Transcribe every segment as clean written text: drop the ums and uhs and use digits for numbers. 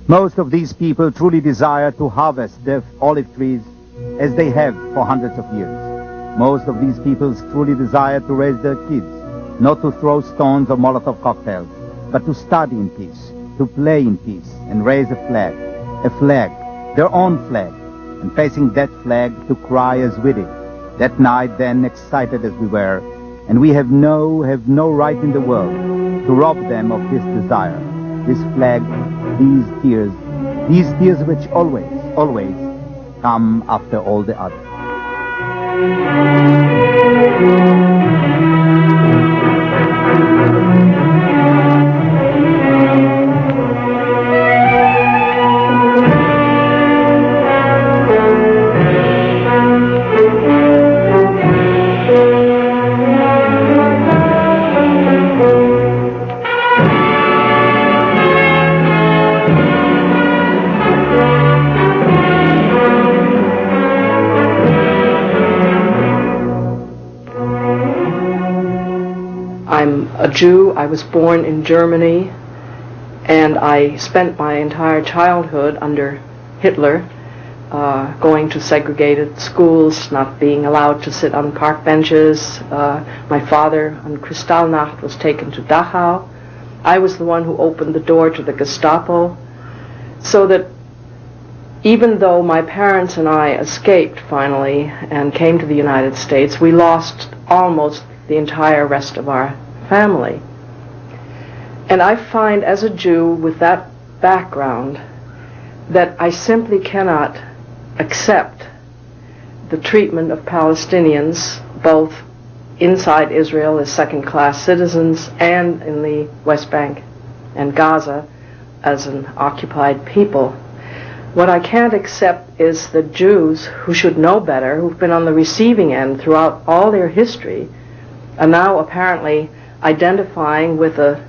Most of these people truly desire to harvest their olive trees as they have for hundreds of years. Most of these people truly desire to raise their kids, not to throw stones or Molotov cocktails, but to study in peace, to play in peace, and raise a flag, their own flag, and facing that flag to cry as we did. That night then, excited as we were, and we have no right in the world to rob them of this desire, this flag, these tears which always come after all the others. I'm a Jew. I was born in Germany, and I spent my entire childhood under Hitler, going to segregated schools, not being allowed to sit on park benches. My father on Kristallnacht was taken to Dachau. I was the one who opened the door to the Gestapo, so that even though my parents and I escaped finally and came to the United States, we lost almost the entire rest of our family. And I find, as a Jew with that background, that I simply cannot accept the treatment of Palestinians, both inside Israel as second-class citizens and in the West Bank and Gaza as an occupied people. What I can't accept is the Jews, who should know better, who've been on the receiving end throughout all their history, are now apparently identifying with an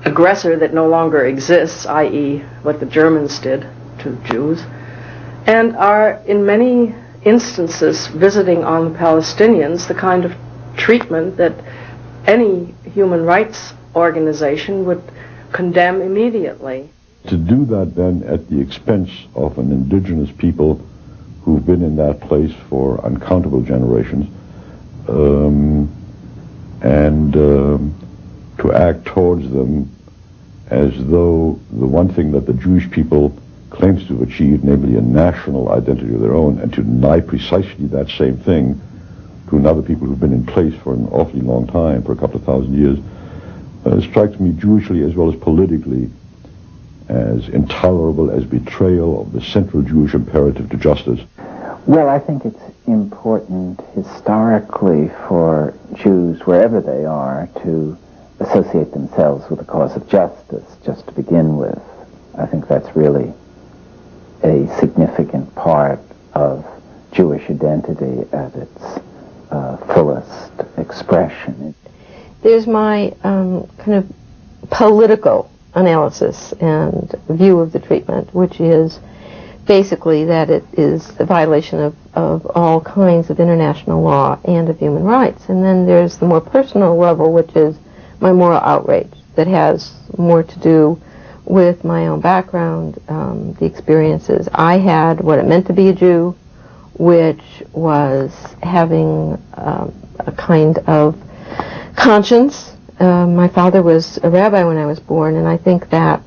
aggressor that no longer exists, i.e. what the Germans did to Jews, and are in many instances visiting on the Palestinians the kind of treatment that any human rights organization would condemn immediately. To do that then at the expense of an indigenous people who've been in that place for uncountable generations, and to act towards them as though the one thing that the Jewish people claims to have achieved, namely a national identity of their own, and to deny precisely that same thing to another people who've been in place for an awfully long time, for a couple of thousand years, strikes me Jewishly as well as politically as intolerable as betrayal of the central Jewish imperative to justice. Well, I think it's important historically for Jews, wherever they are, to associate themselves with the cause of justice, just to begin with. I think that's really a significant part of Jewish identity at its fullest expression. There's my kind of political analysis and view of the treatment, which is basically that it is a violation of all kinds of international law and of human rights. And then there's the more personal level, which is my moral outrage, that has more to do with my own background, the experiences I had, what it meant to be a Jew, which was having a kind of conscience. My father was a rabbi when I was born, and I think that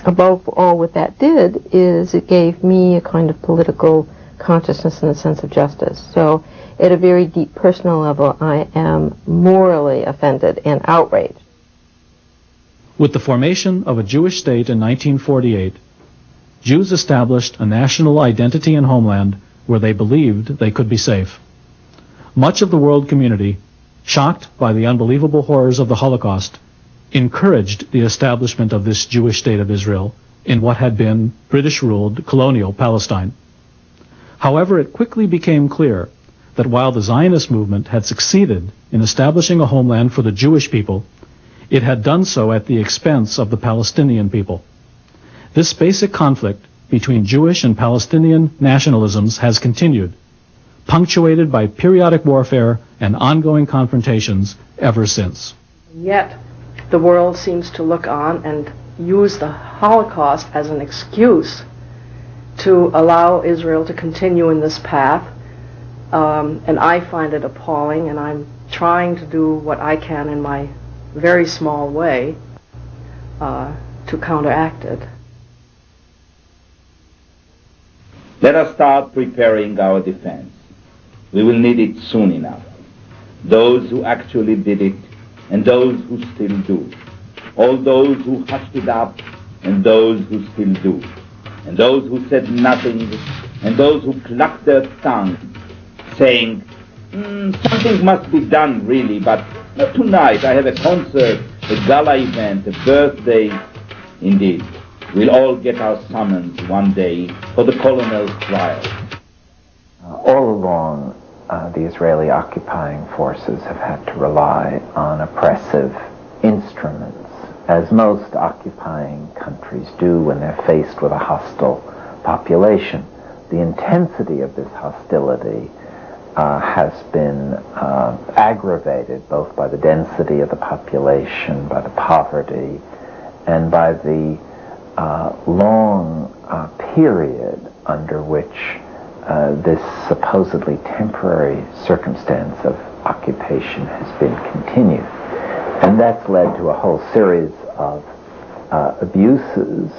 above all what that did is it gave me a kind of political consciousness and a sense of justice. So at a very deep personal level, I am morally offended and outraged. With the formation of a Jewish state in 1948, Jews established a national identity and homeland where they believed they could be safe. Much of the world community, shocked by the unbelievable horrors of the Holocaust, encouraged the establishment of this Jewish state of Israel in what had been British-ruled colonial Palestine. However, it quickly became clear that while the Zionist movement had succeeded in establishing a homeland for the Jewish people, it had done so at the expense of the Palestinian people. This basic conflict between Jewish and Palestinian nationalisms has continued, punctuated by periodic warfare and ongoing confrontations ever since. Yet the world seems to look on and use the Holocaust as an excuse to allow Israel to continue in this path, and I find it appalling, and I'm trying to do what I can in my very small way to counteract it. Let us start preparing our defense. We will need it soon enough. Those who actually did it, and those who still do. All those who hushed it up, and those who still do. And those who said nothing, and those who clucked their tongue, saying, something must be done really, but not tonight. I have a concert, a gala event, a birthday. Indeed, we'll all get our summons one day for the colonel's trial. All along, the Israeli occupying forces have had to rely on oppressive instruments, as most occupying countries do when they're faced with a hostile population. The intensity of this hostility has been aggravated both by the density of the population, by the poverty, and by the long period under which this supposedly temporary circumstance of occupation has been continued. And that's led to a whole series of abuses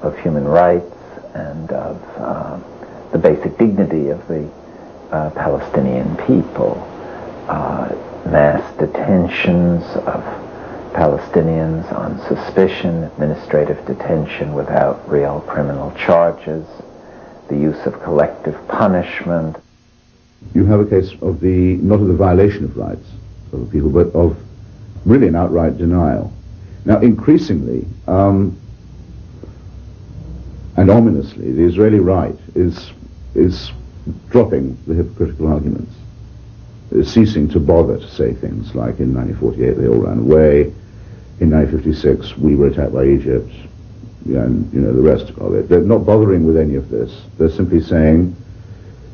of human rights and of the basic dignity of the Palestinian people. Mass detentions of Palestinians on suspicion, administrative detention without real criminal charges, the use of collective punishment. You have a case of not of the violation of rights of the people, but of really an outright denial. Now, increasingly, and ominously, the Israeli right is dropping the hypocritical arguments. It's ceasing to bother to say things like in 1948 they all ran away, in 1956 we were attacked by Egypt, and the rest of it. They're not bothering with any of this. They're simply saying,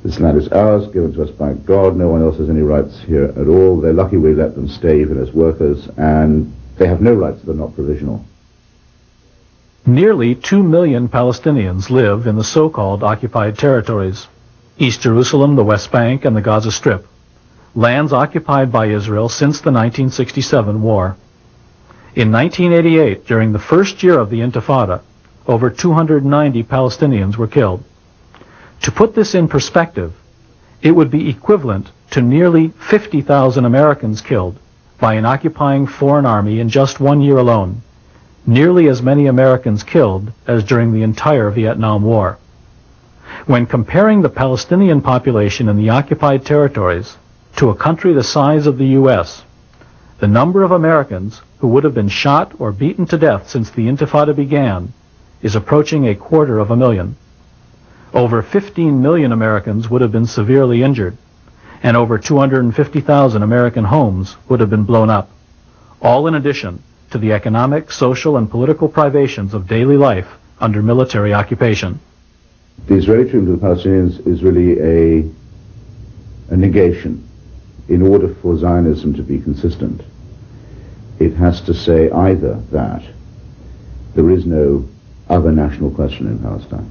this land is ours, given to us by God, no one else has any rights here at all. They're lucky we let them stay even as workers, and they have no rights that are not provisional. Nearly 2 million Palestinians live in the so-called occupied territories, East Jerusalem, the West Bank, and the Gaza Strip, lands occupied by Israel since the 1967 war. In 1988, during the first year of the Intifada, over 290 Palestinians were killed. To put this in perspective, it would be equivalent to nearly 50,000 Americans killed by an occupying foreign army in just 1 year alone, nearly as many Americans killed as during the entire Vietnam War. When comparing the Palestinian population in the occupied territories to a country the size of the U.S., the number of Americans who would have been shot or beaten to death since the Intifada began is approaching 250,000. Over 15 million Americans would have been severely injured, and over 250,000 American homes would have been blown up, all in addition to the economic, social, and political privations of daily life under military occupation. The Israeli treatment of the Palestinians is really a negation. In order for Zionism to be consistent, it has to say either that there is no other national question in Palestine,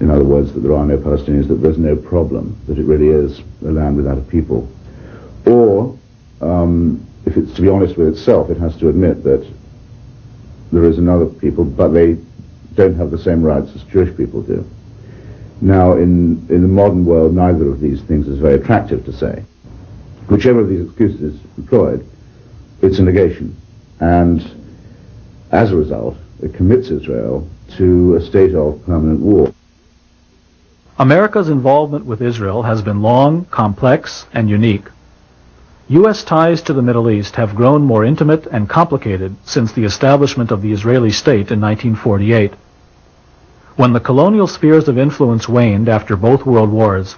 in other words, that there are no Palestinians, that there's no problem, that it really is a land without a people, or, if it's to be honest with itself, it has to admit that there is another people, but they don't have the same rights as Jewish people do. Now, in the modern world, neither of these things is very attractive to say. Whichever of these excuses is employed, it's a negation. And as a result, it commits Israel to a state of permanent war. America's involvement with Israel has been long, complex, and unique. U.S. ties to the Middle East have grown more intimate and complicated since the establishment of the Israeli state in 1948. When the colonial spheres of influence waned after both world wars,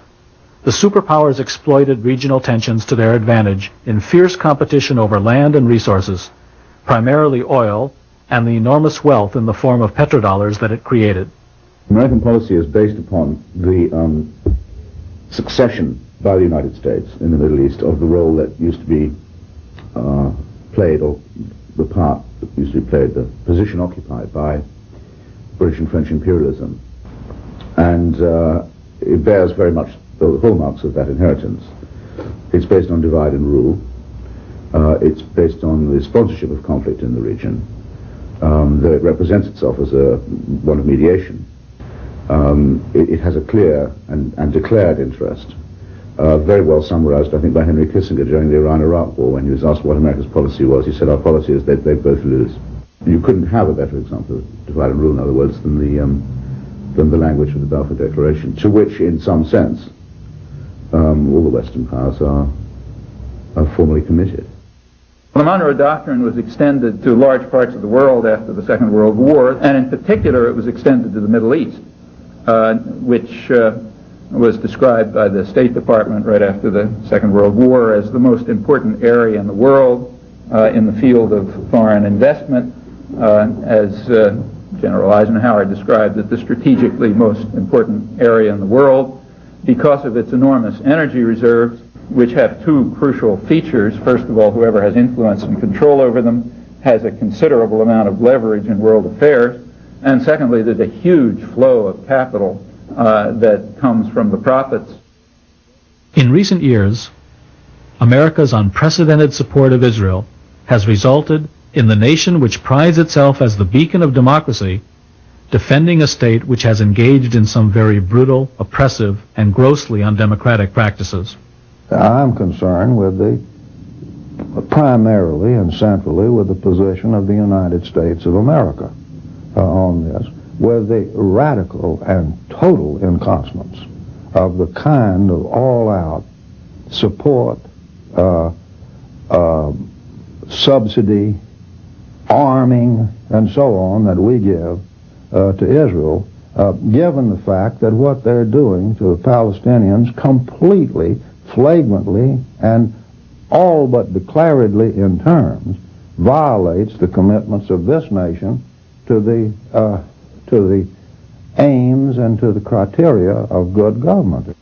the superpowers exploited regional tensions to their advantage in fierce competition over land and resources, primarily oil, and the enormous wealth in the form of petrodollars that it created. American policy is based upon the succession by the United States in the Middle East of the role that used to be played, or the part that usually played, the position occupied by British and French imperialism. And it bears very much the hallmarks of that inheritance. It's based on divide and rule. It's based on the sponsorship of conflict in the region, though it represents itself as one of mediation. It has a clear and declared interest, very well summarized, I think, by Henry Kissinger during the Iran-Iraq War, when he was asked what America's policy was. He said, our policy is that they both lose. You couldn't have a better example of divide and rule, in other words, than the language of the Balfour Declaration, to which, in some sense, all the Western powers are formally committed. The Monroe Doctrine was extended to large parts of the world after the Second World War, and in particular it was extended to the Middle East, which was described by the State Department right after the Second World War as the most important area in the world in the field of foreign investment, as General Eisenhower described it, the strategically most important area in the world because of its enormous energy reserves, which have two crucial features. First of all, whoever has influence and control over them has a considerable amount of leverage in world affairs. And secondly, there's a huge flow of capital that comes from the profits. In recent years, America's unprecedented support of Israel has resulted in the nation which prides itself as the beacon of democracy defending a state which has engaged in some very brutal, oppressive, and grossly undemocratic practices. I'm concerned with primarily and centrally with the position of the United States of America on this, with the radical and total incontinence of the kind of all-out support, subsidy, arming, and so on that we give to Israel, given the fact that what they're doing to the Palestinians completely, flagrantly, and all but declaredly in terms violates the commitments of this nation to the aims and to the criteria of good government.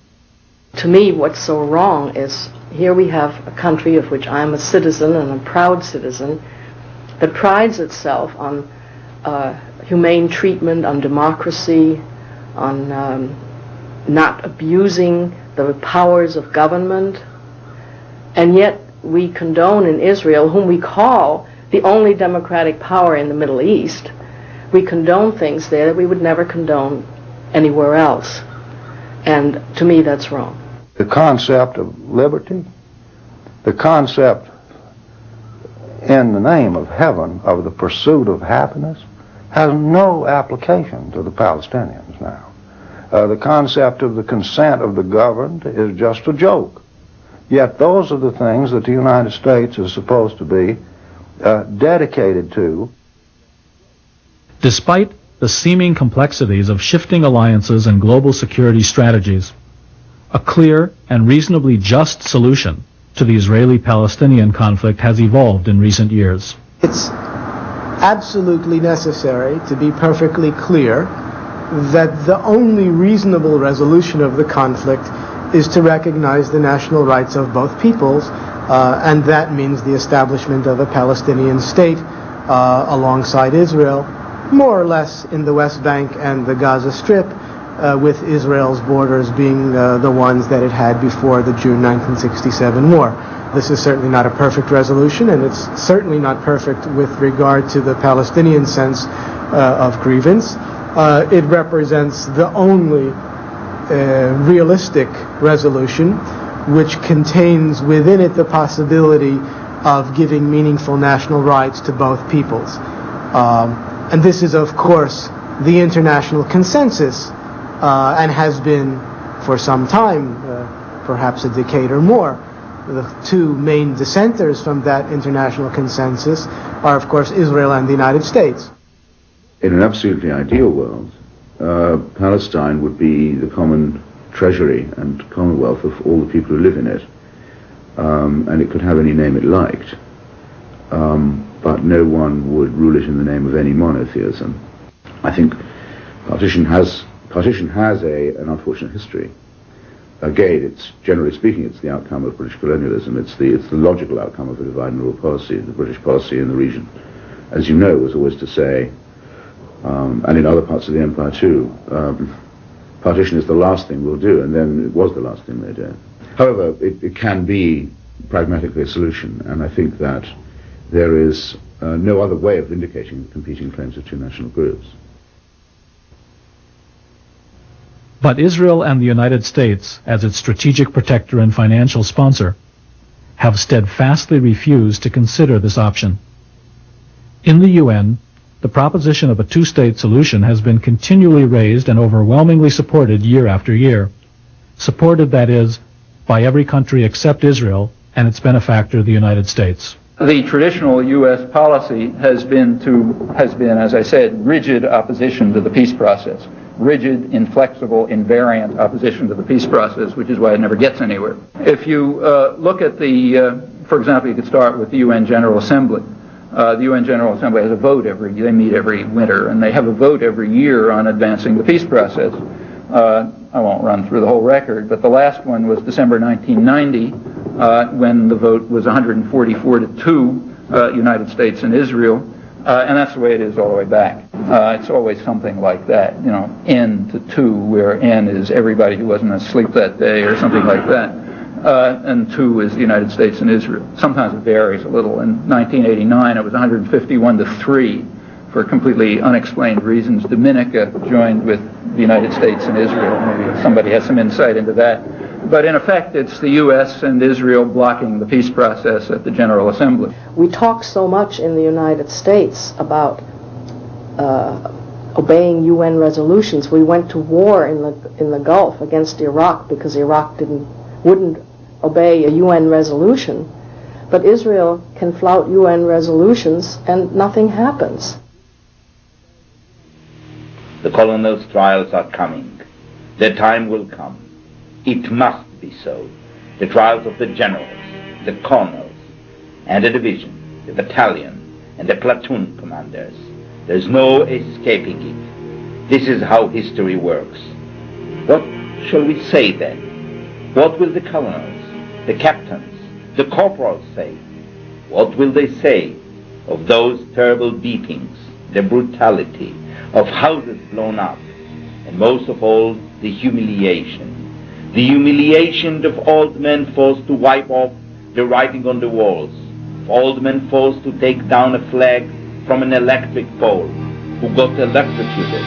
To me, what's so wrong is here we have a country of which I'm a citizen and a proud citizen that prides itself on humane treatment, on democracy, on not abusing the powers of government, and yet we condone in Israel, whom we call the only democratic power in the Middle East, we condone things there that we would never condone anywhere else. And to me, that's wrong. The concept of liberty, the concept in the name of heaven of the pursuit of happiness, has no application to the Palestinians now. The concept of the consent of the governed is just a joke. Yet those are the things that the United States is supposed to be dedicated to. Despite the seeming complexities of shifting alliances and global security strategies, a clear and reasonably just solution to the Israeli-Palestinian conflict has evolved in recent years. It's absolutely necessary to be perfectly clear that the only reasonable resolution of the conflict is to recognize the national rights of both peoples, and that means the establishment of a Palestinian state alongside Israel, more or less in the West Bank and the Gaza Strip, with Israel's borders being the ones that it had before the June 1967 war. This is certainly not a perfect resolution, and it's certainly not perfect with regard to the Palestinian sense of grievance. It represents the only realistic resolution which contains within it the possibility of giving meaningful national rights to both peoples. And this is, of course, the international consensus, and has been for some time, perhaps a decade or more. The two main dissenters from that international consensus are, of course, Israel and the United States. In an absolutely ideal world, Palestine would be the common treasury and commonwealth of all the people who live in it, and it could have any name it liked, but no one would rule it in the name of any monotheism. I think partition has an unfortunate history. Again, it's generally speaking, it's the outcome of British colonialism. It's the logical outcome of a divide and rule policy, the British policy in the region, as you know, was always to say, and in other parts of the empire too, partition is the last thing we'll do, and then it was the last thing they did. However, it can be pragmatically a solution, and I think that there is no other way of vindicating the competing claims of two national groups. But Israel and the United States, as its strategic protector and financial sponsor, have steadfastly refused to consider this option. In the UN, the proposition of a two-state solution has been continually raised and overwhelmingly supported year after year. Supported, that is, by every country except Israel and its benefactor, the United States. The traditional U.S. policy has been, as I said, rigid opposition to the peace process. Rigid, inflexible, invariant opposition to the peace process, which is why it never gets anywhere. If you look at for example, you could start with the UN General Assembly. The UN General Assembly has a vote they meet every winter, and they have a vote every year on advancing the peace process. I won't run through the whole record, but the last one was December 1990, when the vote was 144 to 2, United States and Israel, and that's the way it is all the way back. It's always something like that, N to 2, where N is everybody who wasn't asleep that day or something like that, and 2 is the United States and Israel. Sometimes it varies a little. In 1989, it was 151 to 3 for completely unexplained reasons. Dominica joined with the United States and Israel. Maybe somebody has some insight into that. But in effect, it's the U.S. and Israel blocking the peace process at the General Assembly. We talk so much in the United States about obeying UN resolutions. We went to war in the Gulf against Iraq because Iraq wouldn't obey a UN resolution. But Israel can flout UN resolutions and nothing happens. The colonels' trials are coming. Their time will come. It must be so. The trials of the generals, the colonels, and the division, the battalion, and the platoon commanders. There's no escaping it. This is how history works. What shall we say then? What will the colonels, the captains, the corporals say? What will they say of those terrible beatings, the brutality of houses blown up, and most of all, the humiliation of old men forced to wipe off the writing on the walls, of old men forced to take down a flag from an electric pole, who got electrocuted,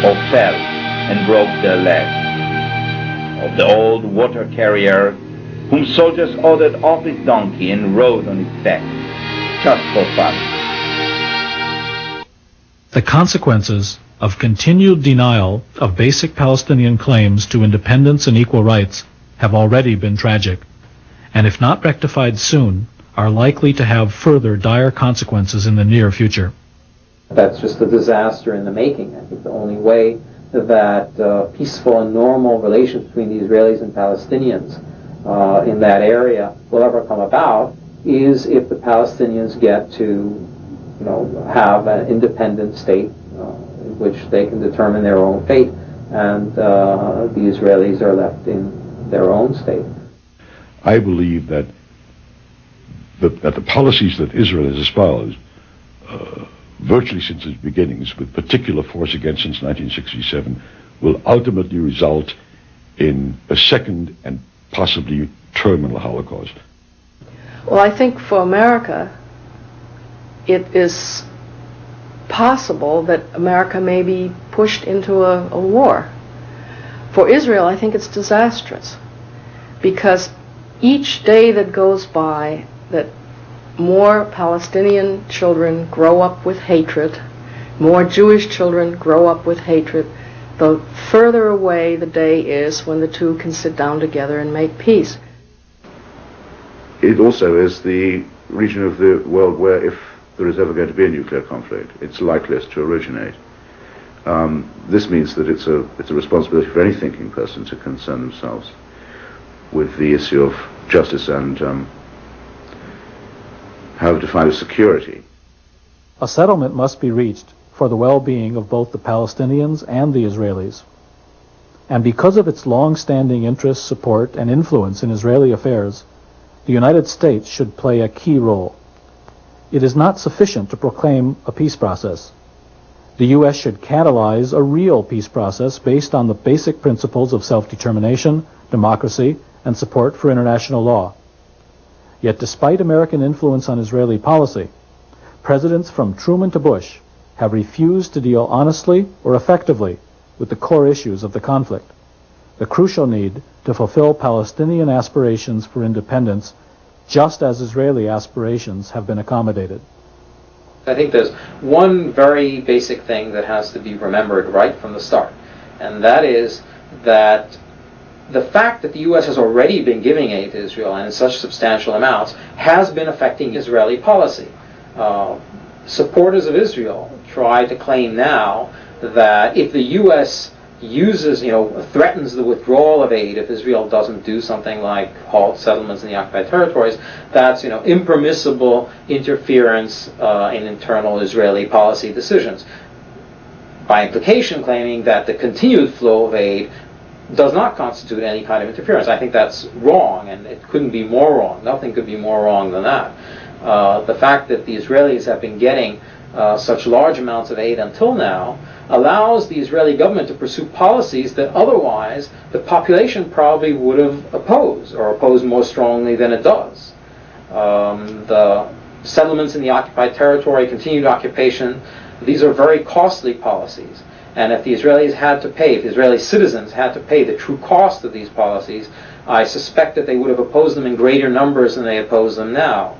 or fell and broke their legs, of the old water carrier whom soldiers ordered off his donkey and rode on his back, just for fun. The consequences of continued denial of basic Palestinian claims to independence and equal rights have already been tragic, and if not rectified soon, are likely to have further dire consequences in the near future. That's just a disaster in the making. I think the only way that peaceful and normal relations between the Israelis and Palestinians in that area will ever come about is if the Palestinians get to have an independent state in which they can determine their own fate, and the Israelis are left in their own state. I believe that the policies that Israel has espoused virtually since its beginnings, with particular force again since 1967, will ultimately result in a second and possibly terminal Holocaust. Well, I think for America, it is possible that America may be pushed into a war. For Israel, I think it's disastrous, because each day that goes by that more Palestinian children grow up with hatred, more Jewish children grow up with hatred, the further away the day is when the two can sit down together and make peace. It also is the region of the world where, if there is ever going to be a nuclear conflict, it's likeliest to originate. This means that it's a responsibility for any thinking person to concern themselves with the issue of justice and how to define security. A settlement must be reached for the well-being of both the Palestinians and the Israelis. And because of its long-standing interest, support, and influence in Israeli affairs, the United States should play a key role. it is not sufficient to proclaim a peace process. The U.S. should catalyze a real peace process based on the basic principles of self-determination, democracy, and support for international law. Yet despite American influence on Israeli policy, presidents from Truman to Bush have refused to deal honestly or effectively with the core issues of the conflict, the crucial need to fulfill Palestinian aspirations for independence just as Israeli aspirations have been accommodated. I think there's one very basic thing that has to be remembered right from the start, and that is that the fact that the U.S. has already been giving aid to Israel, and in such substantial amounts, has been affecting Israeli policy. Supporters of Israel try to claim now that if the U.S. threatens the withdrawal of aid if Israel doesn't do something like halt settlements in the occupied territories, that's impermissible interference in internal Israeli policy decisions. By implication, claiming that the continued flow of aid does not constitute any kind of interference. I think that's wrong, and it couldn't be more wrong. Nothing could be more wrong than that. The fact that the Israelis have been getting such large amounts of aid until now allows the Israeli government to pursue policies that otherwise the population probably would have opposed, or opposed more strongly than it does. The settlements in the occupied territory, continued occupation, these are very costly policies. And if the Israelis had to pay, if the Israeli citizens had to pay the true cost of these policies, I suspect that they would have opposed them in greater numbers than they oppose them now.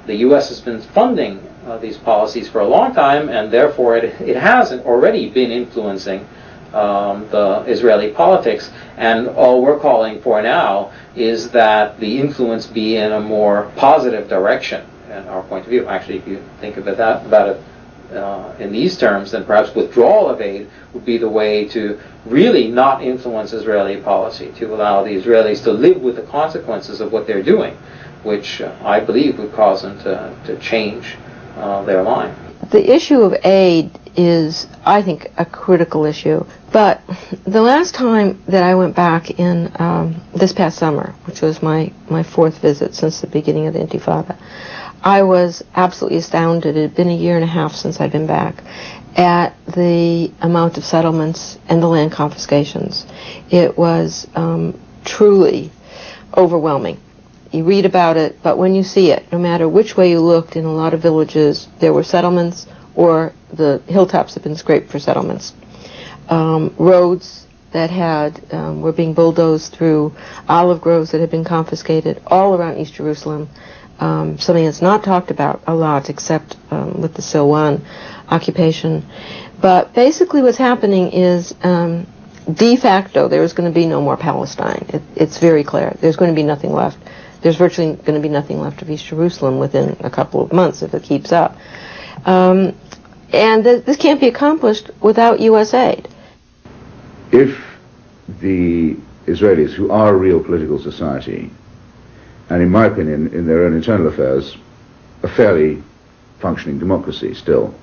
The U.S. has been funding these policies for a long time, and therefore it has already been influencing the Israeli politics. And all we're calling for now is that the influence be in a more positive direction, in our point of view. Actually, if you think about it in these terms, then perhaps withdrawal of aid would be the way to really not influence Israeli policy, to allow the Israelis to live with the consequences of what they're doing, which I believe would cause them to change their line. The issue of aid is, I think, a critical issue. But the last time that I went back in this past summer, which was my fourth visit since the beginning of the Intifada, I was absolutely astounded. It had been a year and a half since I'd been back, at the amount of settlements and the land confiscations. It was truly overwhelming. You read about it, but when you see it, no matter which way you looked, in a lot of villages, there were settlements, or the hilltops had been scraped for settlements. Roads that were being bulldozed through, olive groves that had been confiscated all around East Jerusalem. Something that's not talked about a lot, except with the Silwan occupation. But basically what's happening is, de facto, there is going to be no more Palestine. It's very clear. There's going to be nothing left. There's virtually going to be nothing left of East Jerusalem within a couple of months if it keeps up. And this can't be accomplished without U.S. aid. If the Israelis, who are a real political society, and in my opinion, in their own internal affairs, a fairly functioning democracy still,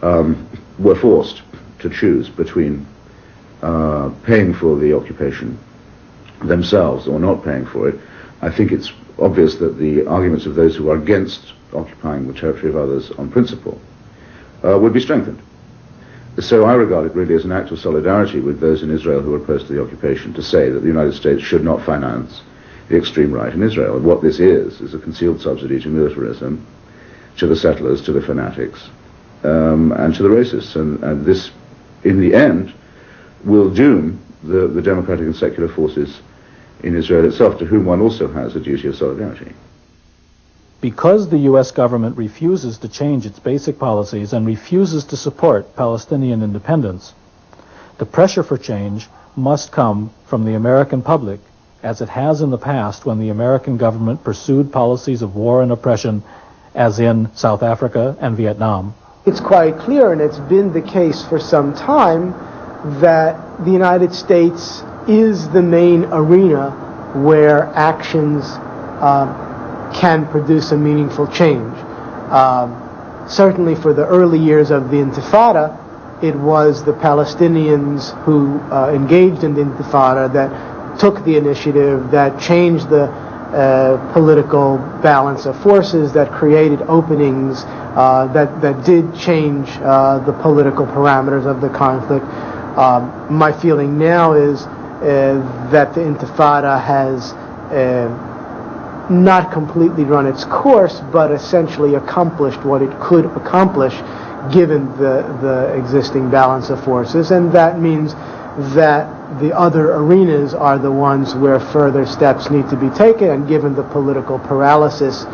were forced to choose between paying for the occupation themselves or not paying for it, I think it's obvious that the arguments of those who are against occupying the territory of others on principle would be strengthened. So I regard it really as an act of solidarity with those in Israel who are opposed to the occupation to say that the United States should not finance the extreme right in Israel. And what this is a concealed subsidy to militarism, to the settlers, to the fanatics, and to the racists. And this, in the end, will doom the democratic and secular forces in Israel itself, to whom one also has a duty of solidarity. Because the U.S. government refuses to change its basic policies and refuses to support Palestinian independence, the pressure for change must come from the American public, as it has in the past when the American government pursued policies of war and oppression, as in South Africa and Vietnam. It's quite clear, and it's been the case for some time, that the United States is the main arena where actions can produce a meaningful change. Certainly for the early years of the Intifada, it was the Palestinians who engaged in the Intifada that took the initiative, that changed the political balance of forces that created openings that did change the political parameters of the conflict. My feeling now is that the Intifada has not completely run its course, but essentially accomplished what it could accomplish given the existing balance of forces, and that means that the other arenas are the ones where further steps need to be taken, and given the political paralysis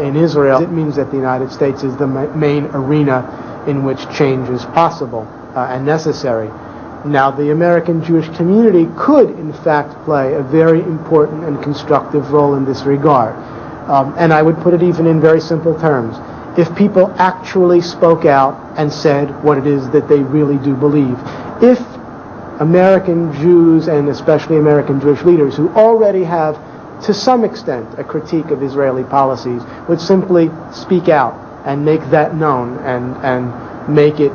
in Israel, it means that the United States is the main arena in which change is possible and necessary. Now, the American Jewish community could, in fact, play a very important and constructive role in this regard. And I would put it even in very simple terms. If people actually spoke out and said what it is that they really do believe, if American Jews, and especially American Jewish leaders, who already have, to some extent, a critique of Israeli policies, would simply speak out and make that known and make it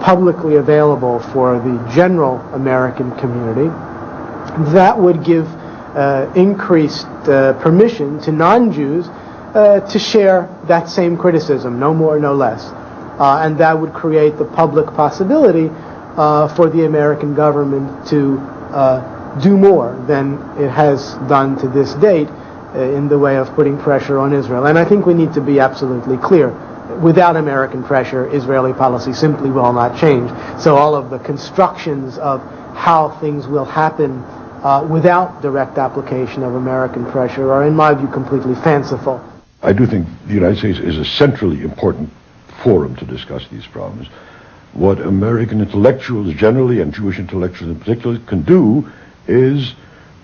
publicly available for the general American community, that would give increased permission to non-Jews to share that same criticism, no more, no less. And that would create the public possibility for the American government to do more than it has done to this date in the way of putting pressure on Israel. And I think we need to be absolutely clear. Without American pressure, Israeli policy simply will not change. So all of the constructions of how things will happen without direct application of American pressure are, in my view, completely fanciful. I do think the United States is a centrally important forum to discuss these problems. What American intellectuals generally, and Jewish intellectuals in particular, can do is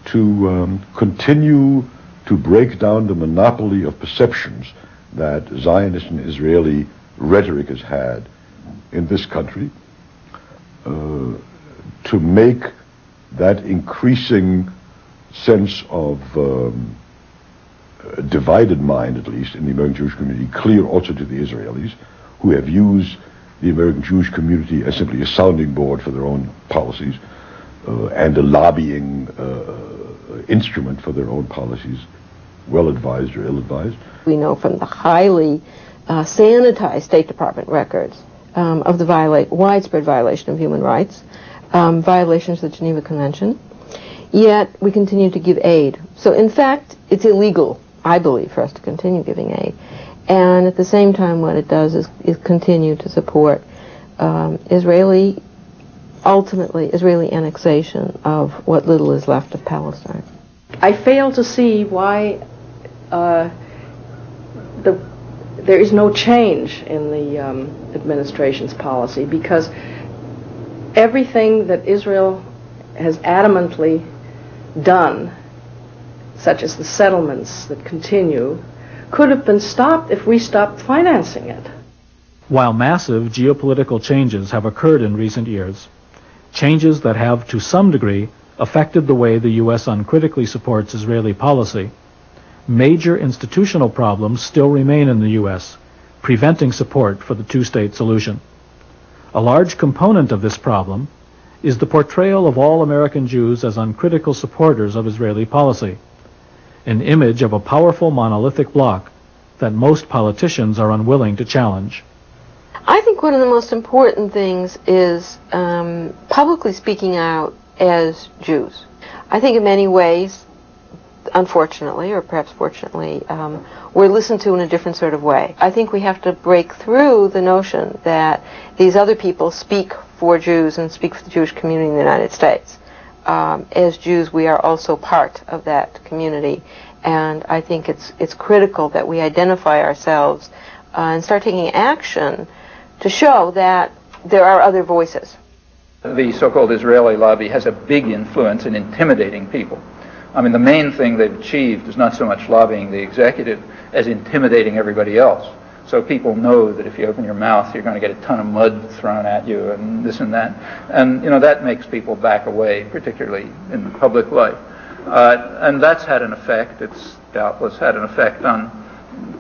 to continue to break down the monopoly of perceptions that Zionist and Israeli rhetoric has had in this country, to make that increasing sense of divided mind, at least in the American Jewish community, clear also to the Israelis, who have used the American Jewish community as simply a sounding board for their own policies and a lobbying instrument for their own policies, well-advised or ill-advised. We know from the highly sanitized State Department records of the widespread violation of human rights, violations of the Geneva Convention, yet we continue to give aid. So in fact, it's illegal, I believe, for us to continue giving aid. And at the same time, what it does is continue to support Israeli annexation of what little is left of Palestine. I fail to see why there is no change in the administration's policy, because everything that Israel has adamantly done, such as the settlements that continue, could have been stopped if we stopped financing it. While massive geopolitical changes have occurred in recent years, changes that have to some degree affected the way the U.S. uncritically supports Israeli policy, major institutional problems still remain in the U.S., preventing support for the two-state solution. A large component of this problem is the portrayal of all American Jews as uncritical supporters of Israeli policy, an image of a powerful monolithic bloc that most politicians are unwilling to challenge. I think one of the most important things is publicly speaking out as Jews. I think in many ways, unfortunately, or perhaps fortunately, we're listened to in a different sort of way. I think we have to break through the notion that these other people speak for Jews and speak for the Jewish community in the United States. As Jews, we are also part of that community, and I think it's critical that we identify ourselves and start taking action to show that there are other voices. The so-called Israeli lobby has a big influence in intimidating people. I mean, the main thing they've achieved is not so much lobbying the executive as intimidating everybody else. So people know that if you open your mouth, you're going to get a ton of mud thrown at you and this and that. And, that makes people back away, particularly in public life. And that's had an effect. It's doubtless had an effect on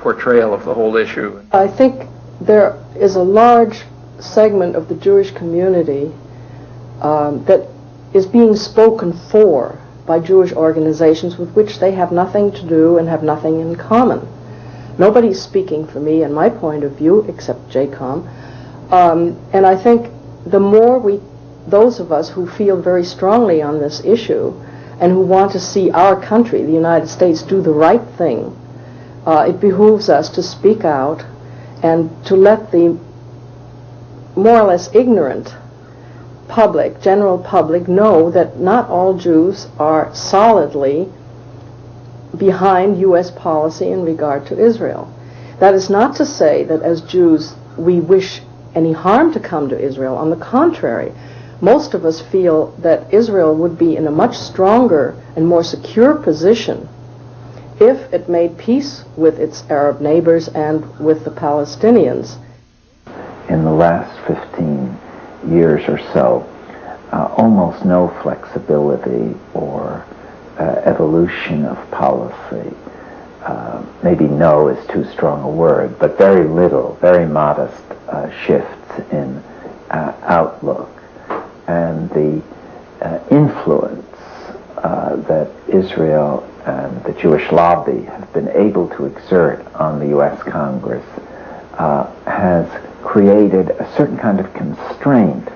portrayal of the whole issue. I think there is a large segment of the Jewish community that is being spoken for by Jewish organizations with which they have nothing to do and have nothing in common. Nobody's speaking for me and my point of view except Jcome. And I think the more those of us who feel very strongly on this issue and who want to see our country, the United States, do the right thing, it behooves us to speak out and to let the more or less ignorant public, general public, know that not all Jews are solidly behind U.S. policy in regard to Israel. That is not to say that as Jews we wish any harm to come to Israel. On the contrary, most of us feel that Israel would be in a much stronger and more secure position if it made peace with its Arab neighbors and with the Palestinians. In the last 15 years or so, almost no flexibility or evolution of policy. Maybe no is too strong a word, but very little, very modest shifts in outlook. And the influence that Israel and the Jewish lobby have been able to exert on the U.S. Congress has created a certain kind of constraint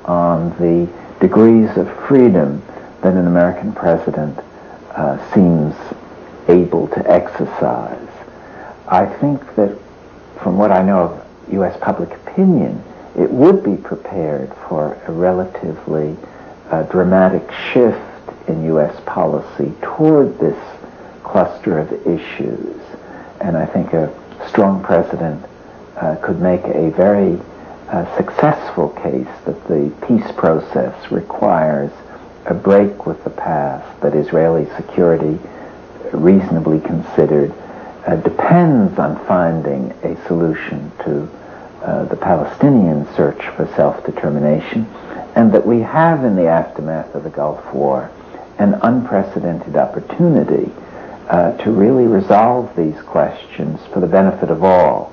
on the degrees of freedom that an American president seems able to exercise. I think that from what I know of U.S. public opinion, it would be prepared for a relatively dramatic shift in U.S. policy toward this cluster of issues. And I think a strong president could make a very successful case that the peace process requires a break with the past, that Israeli security, reasonably considered, depends on finding a solution to the Palestinian search for self-determination, and that we have in the aftermath of the Gulf War an unprecedented opportunity to really resolve these questions for the benefit of all,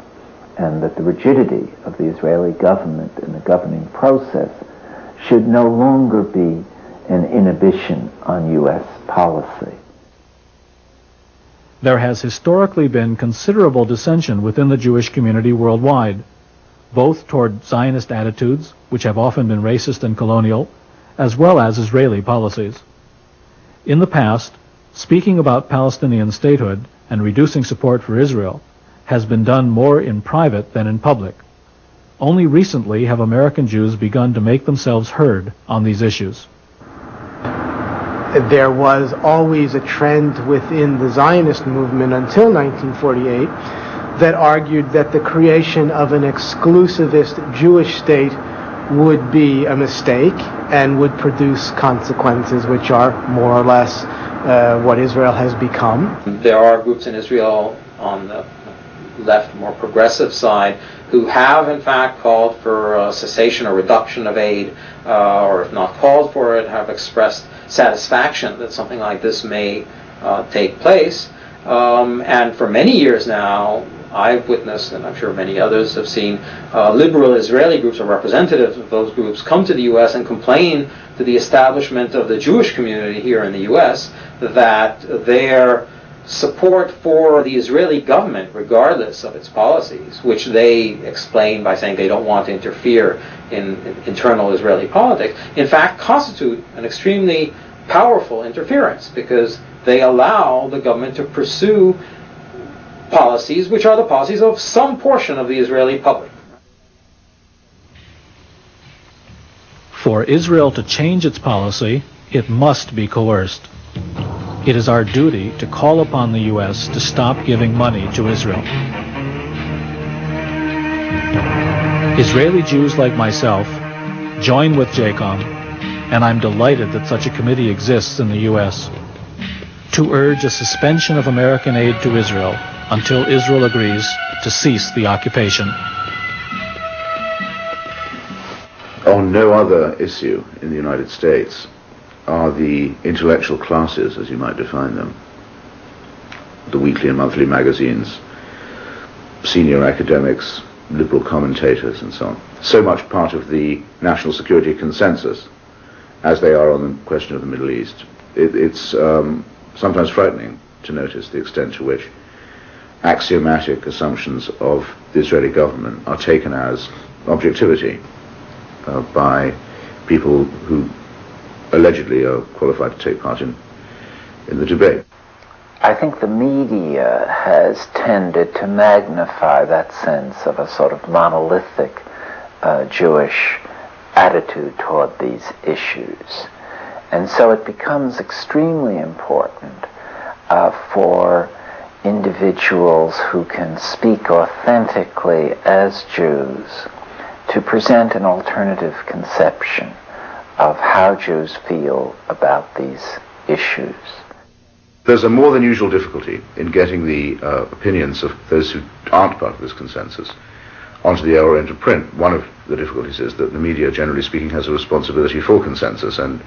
and that the rigidity of the Israeli government in the governing process should no longer be an inhibition on U.S. policy. There has historically been considerable dissension within the Jewish community worldwide, both toward Zionist attitudes, which have often been racist and colonial, as well as Israeli policies. In the past, speaking about Palestinian statehood and reducing support for Israel has been done more in private than in public. Only recently have American Jews begun to make themselves heard on these issues. There was always a trend within the Zionist movement until 1948 that argued that the creation of an exclusivist Jewish state would be a mistake and would produce consequences which are more or less what Israel has become. There are groups in Israel on the left, more progressive side who have in fact called for cessation or reduction of aid, or if not called for it, have expressed satisfaction that something like this may take place. And for many years now, I've witnessed, and I'm sure many others have seen, liberal Israeli groups or representatives of those groups come to the U.S. and complain to the establishment of the Jewish community here in the U.S. that their support for the Israeli government, regardless of its policies, which they explain by saying they don't want to interfere in internal Israeli politics, in fact constitute an extremely powerful interference, because they allow the government to pursue policies which are the policies of some portion of the Israeli public. For Israel to change its policy, it must be coerced. It is our duty to call upon the U.S. to stop giving money to Israel. Israeli Jews like myself join with Jcome, and I'm delighted that such a committee exists in the U.S., to urge a suspension of American aid to Israel until Israel agrees to cease the occupation. On no other issue in the United States are the intellectual classes, as you might define them, the weekly and monthly magazines, senior academics, liberal commentators, and so on, so much part of the national security consensus as they are on the question of the Middle East. it's sometimes frightening to notice the extent to which axiomatic assumptions of the Israeli government are taken as objectivity by people who allegedly are qualified to take part in the debate. I think the media has tended to magnify that sense of a sort of monolithic Jewish attitude toward these issues. And so it becomes extremely important for individuals who can speak authentically as Jews to present an alternative conception of how Jews feel about these issues. There's a more than usual difficulty in getting the opinions of those who aren't part of this consensus onto the air or into print. One of the difficulties is that the media, generally speaking, has a responsibility for consensus and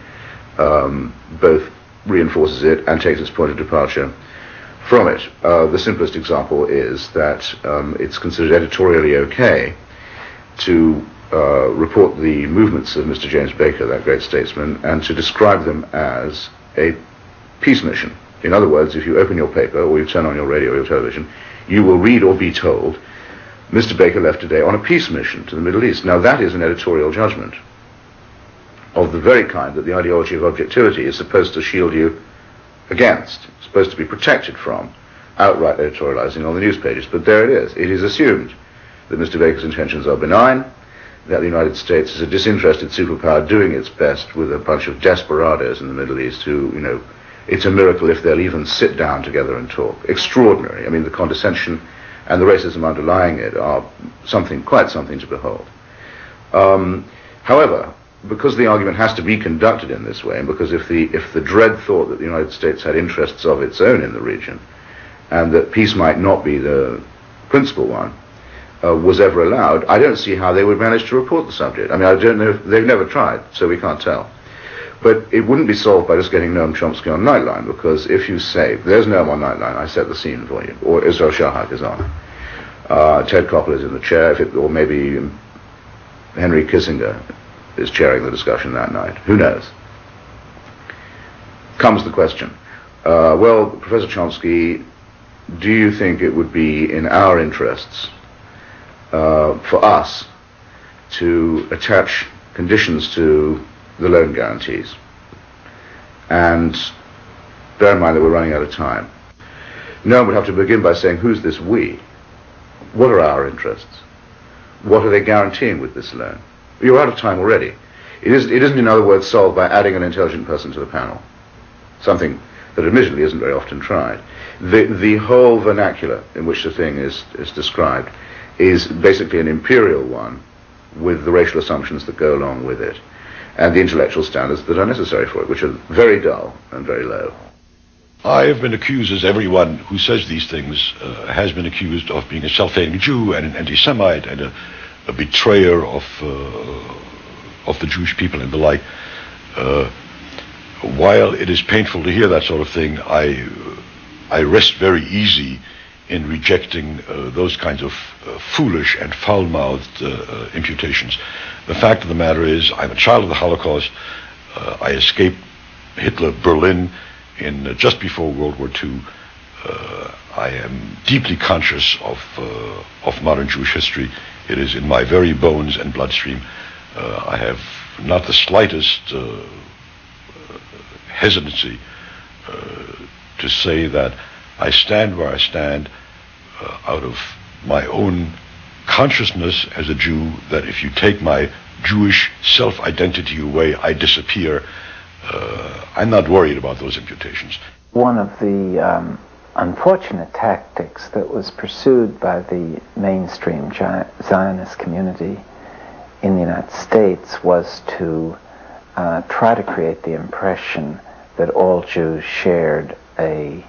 both reinforces it and takes its point of departure from it. The simplest example is that it's considered editorially okay to report the movements of Mr. James Baker, that great statesman, and to describe them as a peace mission. In other words, if you open your paper or you turn on your radio or your television, you will read or be told, Mr. Baker left today on a peace mission to the Middle East. Now that is an editorial judgment of the very kind that the ideology of objectivity is supposed to shield you against, supposed to be protected from outright editorializing on the news pages. But there it is. It is assumed that Mr. Baker's intentions are benign, that the United States is a disinterested superpower doing its best with a bunch of desperados in the Middle East who, you know, it's a miracle if they'll even sit down together and talk. Extraordinary. I mean, the condescension and the racism underlying it are quite something to behold. However, because the argument has to be conducted in this way, and because if the dread thought that the United States had interests of its own in the region, and that peace might not be the principal one, was ever allowed, I don't see how they would manage to report the subject. I mean, I don't know, they've never tried, so we can't tell. But it wouldn't be solved by just getting Noam Chomsky on Nightline, because if you say, there's Noam on Nightline, I set the scene for you, or Israel Shahak is on, Ted Koppel is in the chair, or maybe Henry Kissinger is chairing the discussion that night, who knows? Comes the question, well, Professor Chomsky, do you think it would be in our interests for us to attach conditions to the loan guarantees? And bear in mind that we're running out of time. No one would have to begin by saying, who's this we? What are our interests? What are they guaranteeing with this loan? You're out of time already. It isn't, in other words, solved by adding an intelligent person to the panel, something that admittedly isn't very often tried. The whole vernacular in which the thing is described is basically an imperial one with the racial assumptions that go along with it, and the intellectual standards that are necessary for it, which are very dull and very low. I have been accused, as everyone who says these things has been accused, of being a self-hating Jew and an anti-Semite and a betrayer of the Jewish people and the like. While it is painful to hear that sort of thing, I rest very easy in rejecting those kinds of foolish and foul-mouthed imputations. The fact of the matter is, I'm a child of the Holocaust. I escaped Hitler Berlin in just before World War II. I am deeply conscious of modern Jewish history. It is in my very bones and bloodstream. I have not the slightest hesitancy to say that I stand where I stand out of my own consciousness as a Jew, that if you take my Jewish self-identity away, I disappear. I'm not worried about those imputations. One of the unfortunate tactics that was pursued by the mainstream Zionist community in the United States was to try to create the impression that all Jews shared a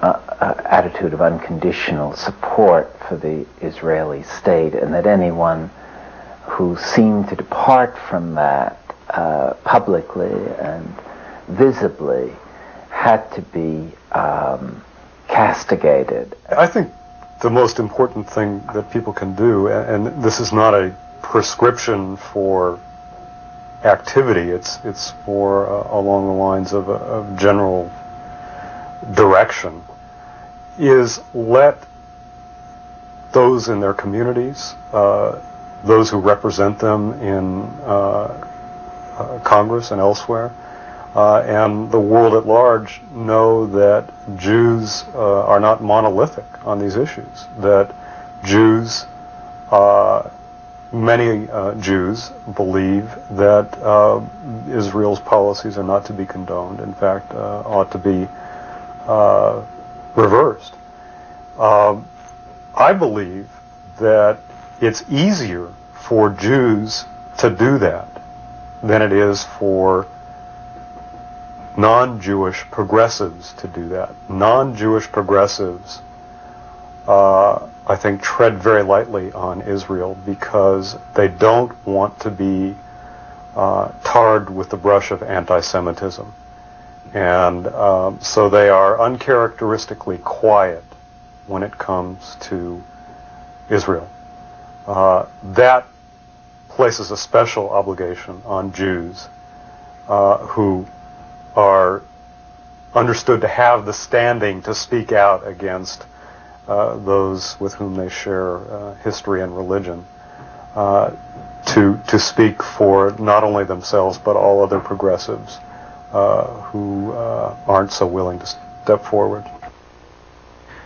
attitude of unconditional support for the Israeli state, and that anyone who seemed to depart from that publicly and visibly had to be castigated. I think the most important thing that people can do, and this is not a prescription for activity. It's more along the lines of general direction, is let those in their communities, those who represent them in Congress and elsewhere, and the world at large know that Jews are not monolithic on these issues, that Jews, many Jews believe that Israel's policies are not to be condoned, in fact, ought to be reversed. I believe that it's easier for Jews to do that than it is for non-Jewish progressives to do that. Non-Jewish progressives, I think, tread very lightly on Israel because they don't want to be tarred with the brush of anti-Semitism. And so they are uncharacteristically quiet when it comes to Israel. That places a special obligation on Jews who are understood to have the standing to speak out against those with whom they share history and religion, to speak for not only themselves but all other progressives who aren't so willing to step forward.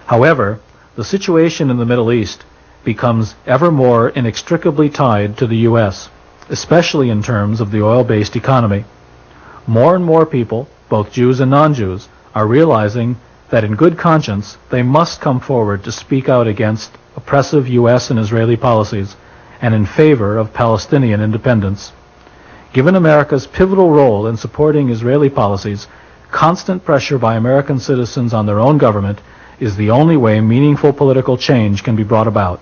However, the situation in the Middle East becomes ever more inextricably tied to the U.S., especially in terms of the oil-based economy. More and more people, both Jews and non-Jews, are realizing that in good conscience they must come forward to speak out against oppressive U.S. and Israeli policies and in favor of Palestinian independence. Given America's pivotal role in supporting Israeli policies, constant pressure by American citizens on their own government is the only way meaningful political change can be brought about.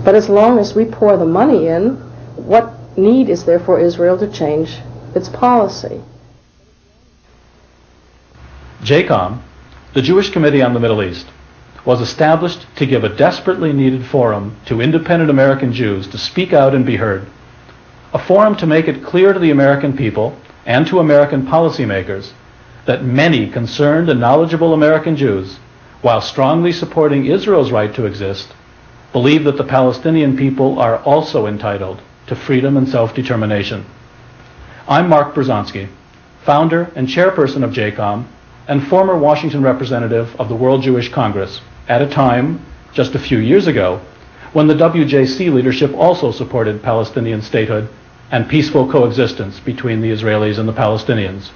But as long as we pour the money in, what need is there for Israel to change its policy? Jcome, the Jewish Committee on the Middle East, was established to give a desperately needed forum to independent American Jews to speak out and be heard. A forum to make it clear to the American people and to American policymakers that many concerned and knowledgeable American Jews, while strongly supporting Israel's right to exist, believe that the Palestinian people are also entitled to freedom and self-determination. I'm Mark Bruzonsky, founder and chairperson of Jcome and former Washington representative of the World Jewish Congress at a time, just a few years ago, when the WJC leadership also supported Palestinian statehood and peaceful coexistence between the Israelis and the Palestinians.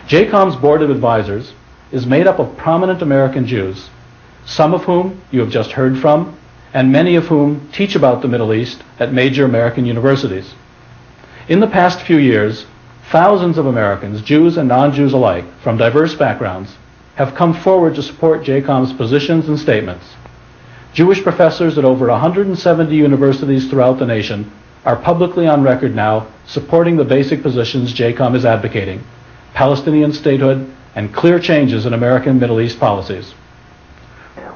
Jcome's board of advisors is made up of prominent American Jews, some of whom you have just heard from, and many of whom teach about the Middle East at major American universities. In the past few years, thousands of Americans, Jews and non-Jews alike, from diverse backgrounds, have come forward to support Jcome's positions and statements. Jewish professors at over 170 universities throughout the nation are publicly on record now supporting the basic positions Jcome is advocating: Palestinian statehood and clear changes in American Middle East policies.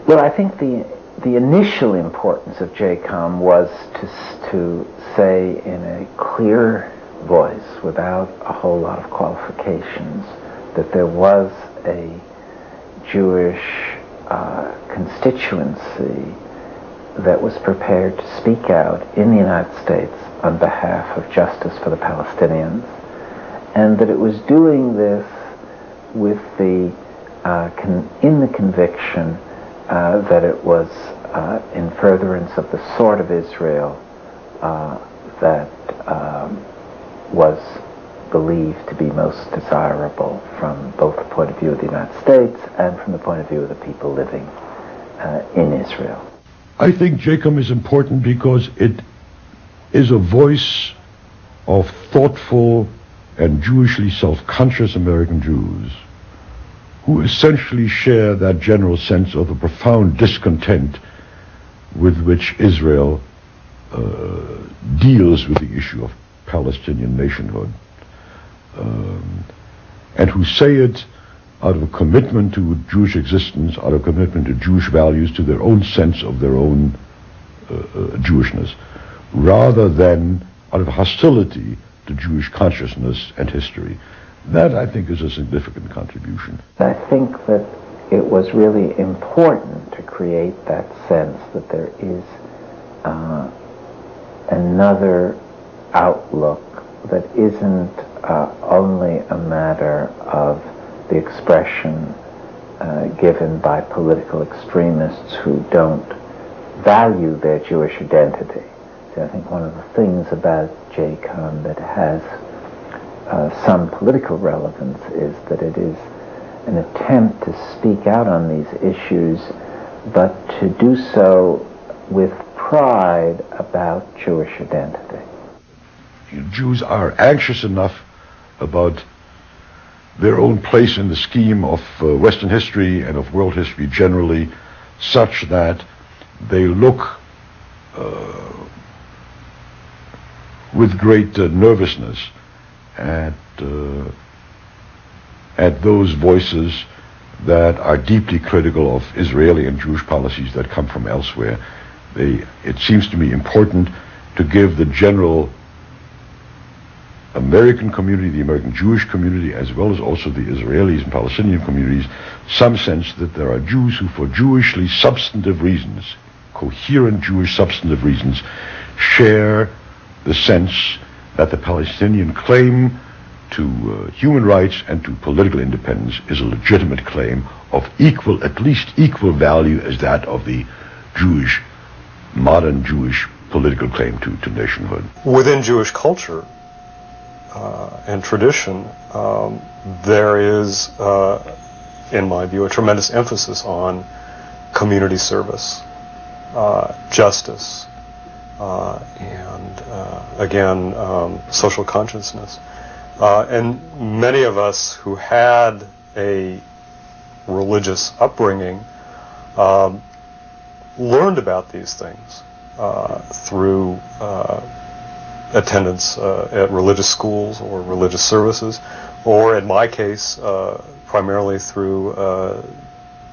Well, I think the initial importance of Jcome was to say in a clear voice, without a whole lot of qualifications, that there was a Jewish constituency that was prepared to speak out in the United States on behalf of justice for the Palestinians, and that it was doing this with the in the conviction that it was in furtherance of the sort of Israel that was believed to be most desirable from both the point of view of the United States and from the point of view of the people living in Israel. I think Jcome is important because it is a voice of thoughtful and Jewishly self-conscious American Jews who essentially share that general sense of the profound discontent with which Israel deals with the issue of Palestinian nationhood, and who say it out of a commitment to Jewish existence, out of a commitment to Jewish values, to their own sense of their own Jewishness, rather than out of hostility to Jewish consciousness and history. That, I think, is a significant contribution. I think that it was really important to create that sense that there is another outlook that isn't only a matter of the expression given by political extremists who don't value their Jewish identity. See, I think one of the things about Jcome that has some political relevance is that it is an attempt to speak out on these issues, but to do so with pride about Jewish identity. Jews are anxious enough about their own place in the scheme of Western history and of world history generally, such that they look with great nervousness at those voices that are deeply critical of Israeli and Jewish policies that come from elsewhere. It seems to me important to give the general American community, the American Jewish community, as well as also the Israelis and Palestinian communities, some sense that there are Jews who, for Jewishly substantive reasons, coherent Jewish substantive reasons, share the sense that the Palestinian claim to human rights and to political independence is a legitimate claim of equal, at least equal value as that of the Jewish, modern Jewish political claim to nationhood. Within Jewish culture and tradition, there is, in my view, a tremendous emphasis on community service, justice, and again, social consciousness. And many of us who had a religious upbringing learned about these things through attendance at religious schools or religious services, or in my case, primarily through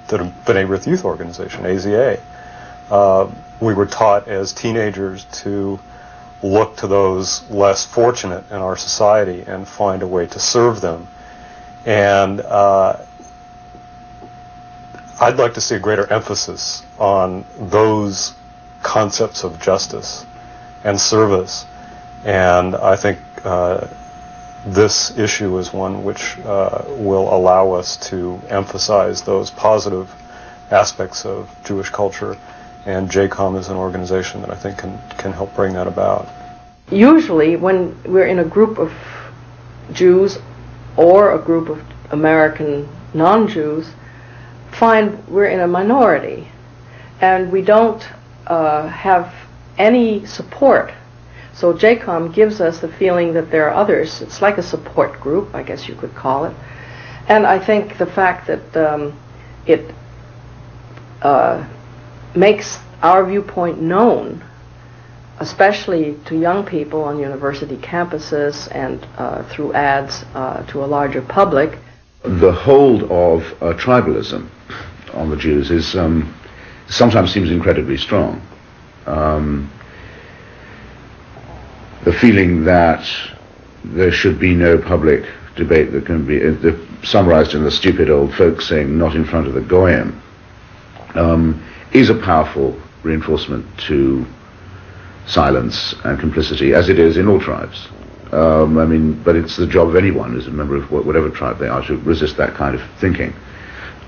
the B'nai B'rith Youth Organization, AZA. We were taught as teenagers to look to those less fortunate in our society and find a way to serve them. And I'd like to see a greater emphasis on those concepts of justice and service. And I think this issue is one which will allow us to emphasize those positive aspects of Jewish culture, and Jcome is an organization that I think can help bring that about. Usually when we're in a group of Jews or a group of American non-Jews, find we're in a minority and we don't have any support. So Jcome gives us the feeling that there are others. It's like a support group, I guess you could call it. And I think the fact that it makes our viewpoint known, especially to young people on university campuses and through ads to a larger public. The hold of tribalism on the Jews is sometimes seems incredibly strong. The feeling that there should be no public debate that can be summarized in the stupid old folk saying, "Not in front of the goyim," is a powerful reinforcement to silence and complicity, as it is in all tribes. But it's the job of anyone as a member of whatever tribe they are to resist that kind of thinking.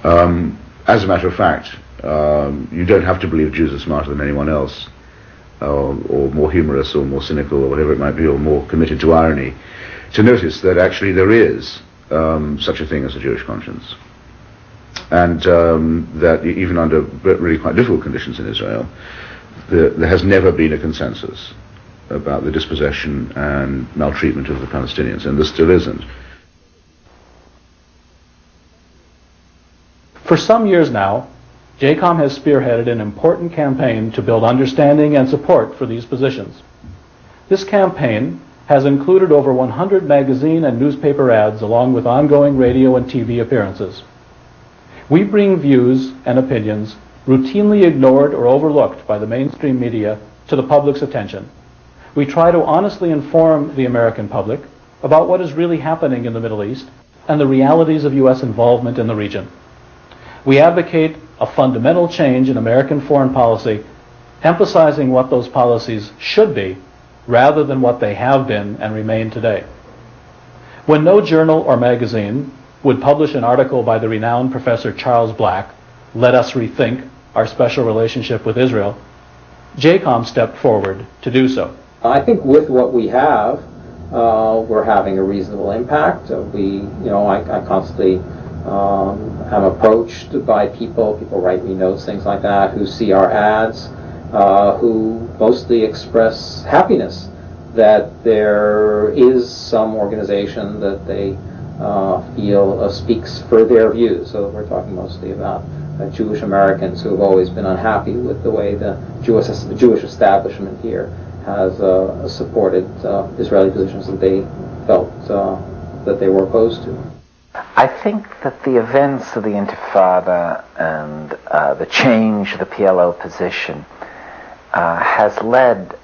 As a matter of fact, you don't have to believe Jews are smarter than anyone else, or more humorous, or more cynical, or whatever it might be, or more committed to irony, to notice that actually there is such a thing as a Jewish conscience. And that even under really quite difficult conditions in Israel, there has never been a consensus about the dispossession and maltreatment of the Palestinians, and there still isn't. For some years now, Jcome has spearheaded an important campaign to build understanding and support for these positions. This campaign has included over 100 magazine and newspaper ads along with ongoing radio and TV appearances. We bring views and opinions routinely ignored or overlooked by the mainstream media to the public's attention. We try to honestly inform the American public about what is really happening in the Middle East and the realities of U.S. involvement in the region. We advocate a fundamental change in American foreign policy, emphasizing what those policies should be rather than what they have been and remain today. When no journal or magazine would publish an article by the renowned Professor Charles Black, "Let Us Rethink Our Special Relationship with Israel," Jcome stepped forward to do so. I think with what we have, we're having a reasonable impact. I constantly am approached by people write me notes, things like that, who see our ads, who mostly express happiness that there is some organization that they feel speaks for their views. So we're talking mostly about Jewish Americans who have always been unhappy with the way the Jewish establishment here has supported Israeli positions that they felt that they were opposed to. I think that the events of the Intifada and the change of the PLO position has led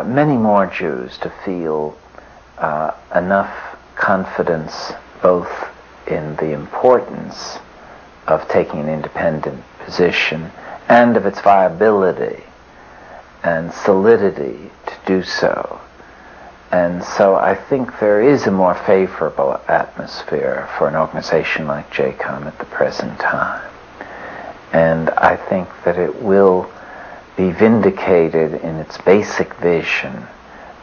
many more Jews to feel enough confidence both in the importance of taking an independent position and of its viability and solidity to do so. And so I think there is a more favorable atmosphere for an organization like Jcome at the present time. And I think that it will be vindicated in its basic vision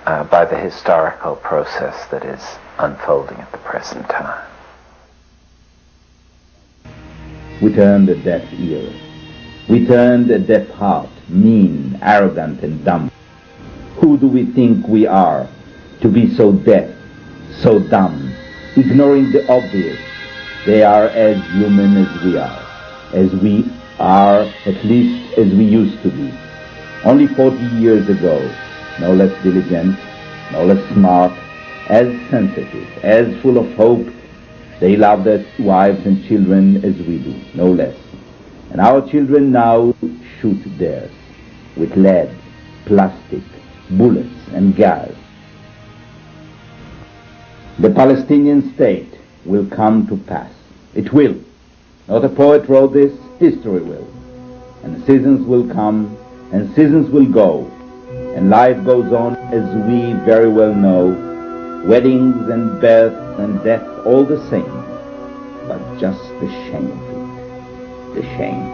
by the historical process that is unfolding at the present time. We turned a deaf ear. We turned a deaf heart, mean, arrogant, and dumb. Who do we think we are to be so deaf, so dumb, ignoring the obvious? They are as human as we are, at least as we used to be. Only 40 years ago, no less diligent, no less smart, as sensitive, as full of hope, they love their wives and children as we do, no less. And our children now shoot theirs with lead, plastic, bullets, and gas. The Palestinian state will come to pass. It will. Not a poet wrote this, history will. And seasons will come, and seasons will go, and life goes on as we very well know, weddings and births and death all the same, but just the shame of it, the shame.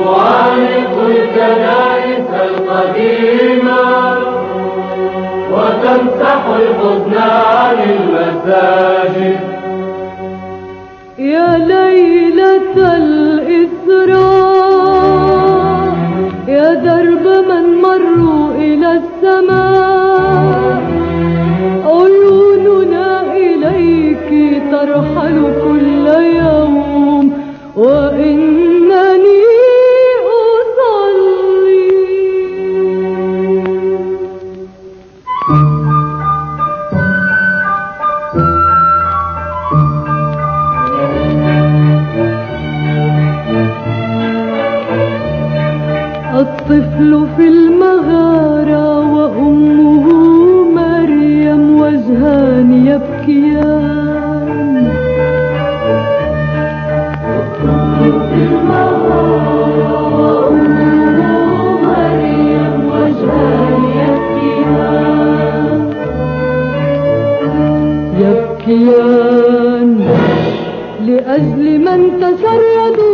تعانق الكنائس القديمة وتمسح الحزن عن المساجد. يا ليلة الإسراء يا درب من مروا إلى السماء، عيوننا إليك ترحل كل يوم وإنني أصلي. الطفل في المغارة وأمه مريم وجهان يبكيان. الطفل في المغارة وأمه مريم وجهان يبكيان لأجل من تشردوا